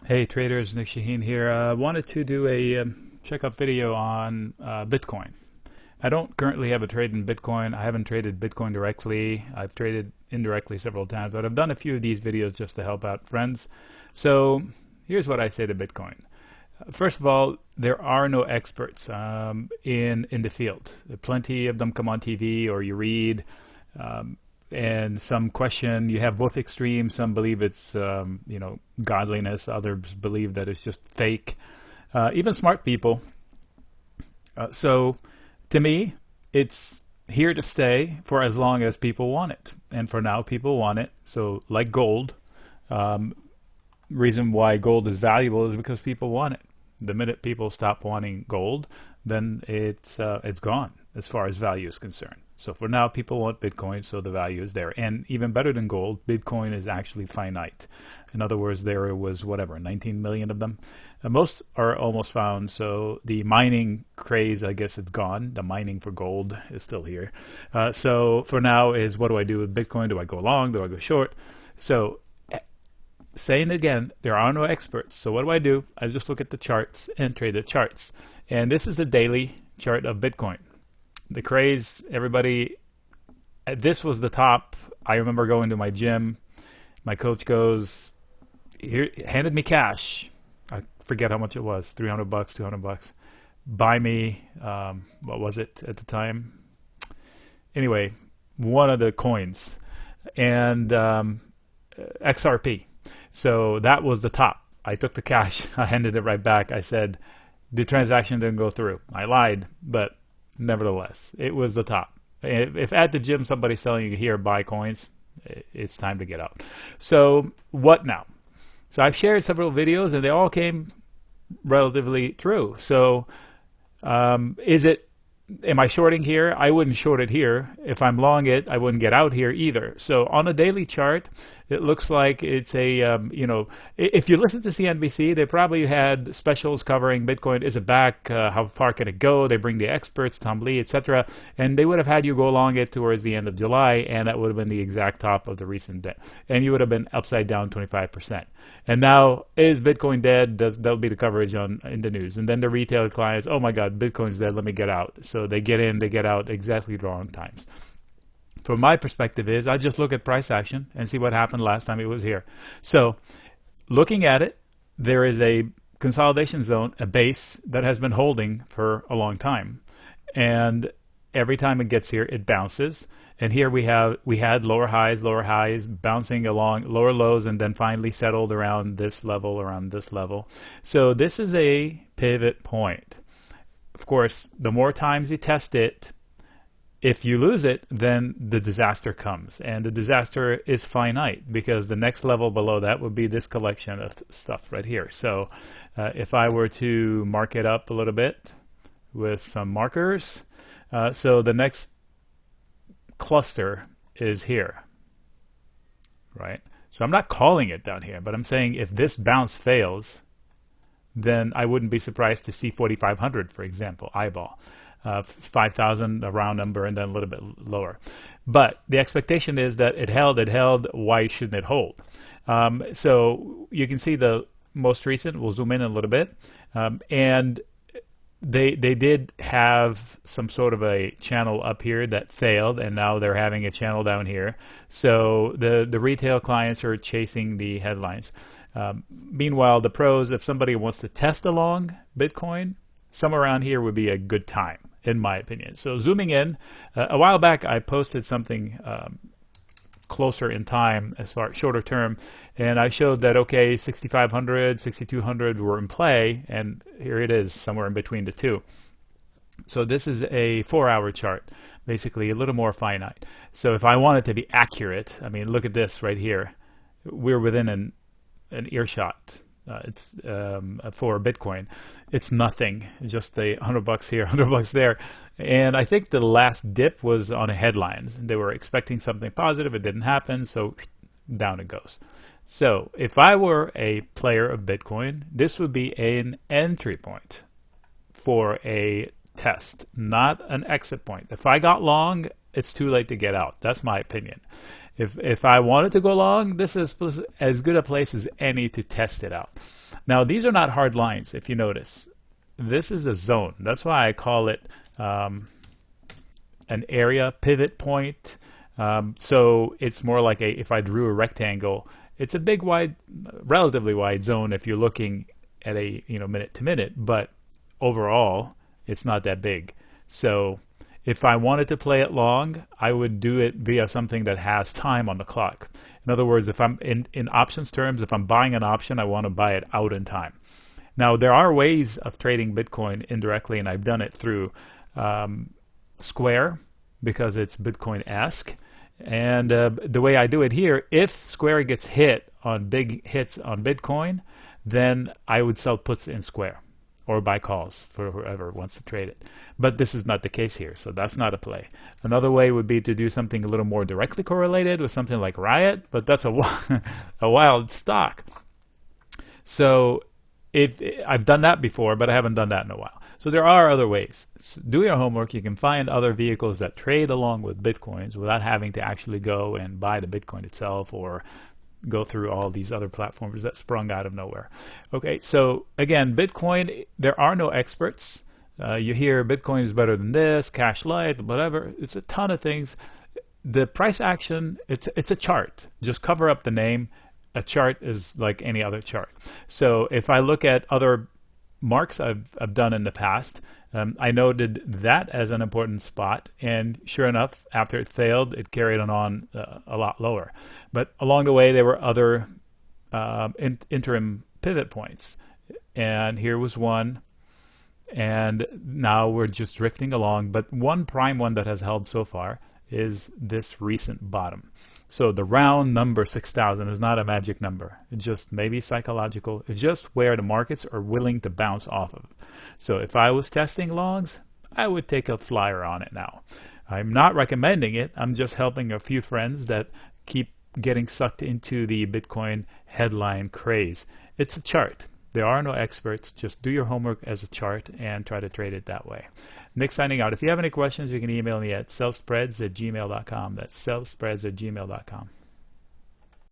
Hey traders, Nick Shaheen here. Wanted to do a checkup video on Bitcoin. I don't currently have a trade in Bitcoin. I haven't traded Bitcoin directly. I've traded indirectly several times, but I've done a few of these videos just to help out friends. So here's what I say to Bitcoin. First of all, there are no experts in the field. Plenty of them come on TV or you read. And some question, you have both extremes. Some believe it's, godliness. Others believe that it's just fake. Even smart people. So to me, it's here to stay for as long as people want it. And for now, people want it. So like gold, reason why gold is valuable is because people want it. The minute people stop wanting gold, then it's gone as far as value is concerned. So for now, people want Bitcoin, so the value is there. And even better than gold, Bitcoin is actually finite. In other words, there was, 19 million of them. Most are almost found, so the mining craze, I guess, is gone. The mining for gold is still here. So for now is, what do I do with Bitcoin? Do I go long? Do I go short? So saying it again, there are no experts. So what do? I just look at the charts and trade the charts. And this is a daily chart of Bitcoin. The craze, everybody, this was the top. I remember going to my gym. My coach goes, here, handed me cash. I forget how much it was, $300, $200. Buy me, what was it at the time? Anyway, one of the coins. And XRP. So that was the top. I took the cash. I handed it right back. I said, the transaction didn't go through. I lied, but nevertheless, it was the top. If at the gym somebody's telling you here, buy coins, it's time to get out. So what now? So I've shared several videos and they all came relatively true. So am I shorting here? I wouldn't short it here. If I'm long it, I wouldn't get out here either. So on a daily chart, it looks like it's a, if you listen to CNBC, they probably had specials covering Bitcoin. Is it back? How far can it go? They bring the experts, Tom Lee, etc. And they would have had you go long it towards the end of July, and that would have been the exact top of the recent day. And you would have been upside down 25%. And now, is Bitcoin dead? That'll be the coverage in the news. And then the retail clients, oh my God, Bitcoin's dead, let me get out. So they get in, they get out exactly the wrong times. From my perspective is, I just look at price action and see what happened last time it was here. So looking at it, there is a consolidation zone, a base that has been holding for a long time. And every time it gets here, it bounces. And here we had lower highs, bouncing along lower lows, and then finally settled around this level. So this is a pivot point. Of course, the more times you test it, if you lose it, then the disaster comes. And the disaster is finite because the next level below that would be this collection of stuff right here. So if I were to mark it up a little bit with some markers, so the next cluster is here, right? So I'm not calling it down here, but I'm saying if this bounce fails, then I wouldn't be surprised to see 4,500, for example, eyeball. 5,000, a round number, and then a little bit lower. But the expectation is that it held. Why shouldn't it hold? So you can see the most recent. We'll zoom in a little bit. And they did have some sort of a channel up here that failed, and now they're having a channel down here. So the retail clients are chasing the headlines. Meanwhile, the pros, if somebody wants to test along Bitcoin, somewhere around here would be a good time, in my opinion. So zooming in, a while back I posted something closer in time as far as shorter term, and I showed that, okay, 6,500, 6,200 were in play, and here it is, somewhere in between the two. So this is a 4-hour chart, basically a little more finite. So if I wanted to be accurate, I mean, look at this right here. We're within an earshot. It's for Bitcoin, it's nothing, just $100 here, $100 there. And I think the last dip was on a headlines. They were expecting something positive, it didn't happen, so down it goes. So if I were a player of Bitcoin, this would be an entry point for a test, not an exit point. If I got long, it's too late to get out. That's my opinion. If I wanted to go long, this is as good a place as any to test it out. Now, these are not hard lines, if you notice. This is a zone. That's why I call it an area pivot point. So it's more like if I drew a rectangle, it's a big, wide, relatively wide zone if you're looking at a minute to minute, but overall, it's not that big. So if I wanted to play it long, I would do it via something that has time on the clock. In other words, if I'm in options terms, if I'm buying an option, I want to buy it out in time. Now, there are ways of trading Bitcoin indirectly, and I've done it through Square because it's Bitcoin-esque. And the way I do it here, if Square gets hit on big hits on Bitcoin, then I would sell puts in Square or buy calls for whoever wants to trade it. But this is not the case here, so that's not a play. Another way would be to do something a little more directly correlated with something like Riot, but that's a wild stock. So I've done that before, but I haven't done that in a while. So there are other ways. So do your homework. You can find other vehicles that trade along with Bitcoins without having to actually go and buy the Bitcoin itself or go through all these other platforms that sprung out of nowhere. Okay, so again, Bitcoin, there are no experts. You hear Bitcoin is better than this, cash light, whatever. It's a ton of things. The price action, it's a chart. Just cover up the name. A chart is like any other chart. So if I look at other marks I've done in the past, I noted that as an important spot, and sure enough, after it failed, it carried on a lot lower. But along the way, there were other interim pivot points, and here was one, and now we're just drifting along. But one prime one that has held so far is this recent bottom. So the round number 6,000 is not a magic number. It's just maybe psychological. It's just where the markets are willing to bounce off of. So if I was testing longs, I would take a flyer on it now. I'm not recommending it. I'm just helping a few friends that keep getting sucked into the Bitcoin headline craze. It's a chart. There are no experts. Just do your homework as a chart and try to trade it that way. Nick signing out. If you have any questions, you can email me at sellspreads@gmail.com. That's sellspreads@gmail.com.